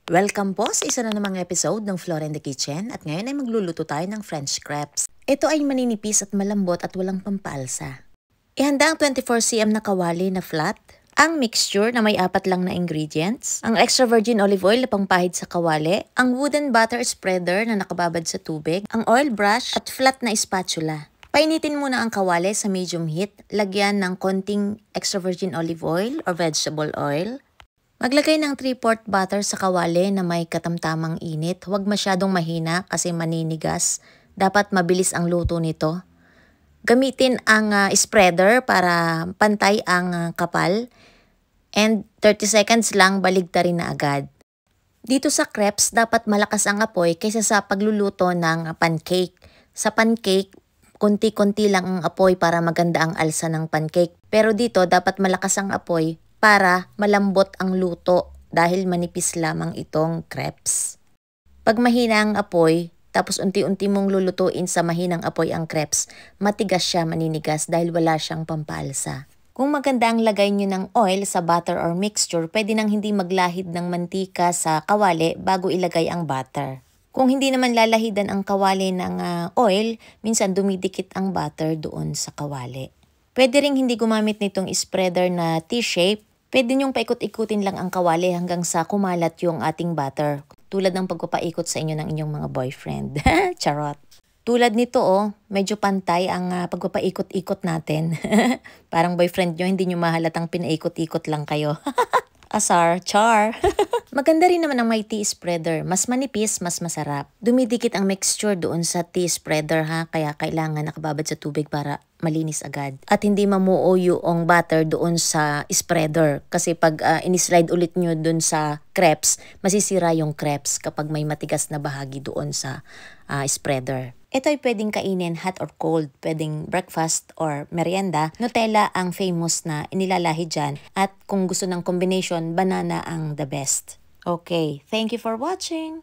Welcome po sa isa na namang episode ng Flora in the Kitchen at ngayon ay magluluto tayo ng French crepes. Ito ay maninipis at malambot at walang pampaalsa. Ihanda ang 24 cm na kawali na flat, ang mixture na may 4 lang na ingredients, ang extra virgin olive oil na pangpahid sa kawali, ang wooden butter spreader na nakababad sa tubig, ang oil brush at flat na spatula. Painitin muna ang kawali sa medium heat, lagyan ng konting extra virgin olive oil or vegetable oil. Maglagay ng 3/4 butter sa kawali na may katamtamang init. Huwag masyadong mahina kasi maninigas. Dapat mabilis ang luto nito. Gamitin ang spreader para pantay ang kapal. And 30 seconds lang, baligtarin na agad. Dito sa crepes, dapat malakas ang apoy kaysa sa pagluluto ng pancake. Sa pancake, konti-konti lang ang apoy para maganda ang alsa ng pancake. Pero dito, dapat malakas ang apoy para malambot ang luto dahil manipis lamang itong crepes. Pag mahina ang apoy, tapos unti-unti mong lulutuin sa mahinang apoy ang crepes, matigas siya, maninigas dahil wala siyang pampalsa. Kung maganda ang lagay nyo ng oil sa butter or mixture, pwede nang hindi maglahid ng mantika sa kawali bago ilagay ang butter. Kung hindi naman lalahidan ang kawali ng oil, minsan dumidikit ang butter doon sa kawali. Pwede ring hindi gumamit nitong spreader na T-shape. Pwede niyong paikot-ikutin lang ang kawali hanggang sa kumalat yung ating butter. Tulad ng pagpapaikot sa inyo ng inyong mga boyfriend. Charot. Tulad nito medyo pantay ang pagpapaikot-ikot natin. Parang boyfriend nyo, hindi nyo mahalatang pinaikot-ikot lang kayo. Asar, char. Maganda rin naman ang may tea spreader. Mas manipis, mas masarap. Dumidikit ang mixture doon sa tea spreader kaya kailangan nakababad sa tubig para malinis agad. At hindi mamuo yung butter doon sa spreader. Kasi pag inislide ulit nyo doon sa crepes, masisira yung crepes kapag may matigas na bahagi doon sa spreader. Ito ay pwedeng kainin hot or cold, pwedeng breakfast or merienda. Nutella ang famous na inilalahi dyan. At kung gusto ng combination, banana ang the best. Okay, thank you for watching!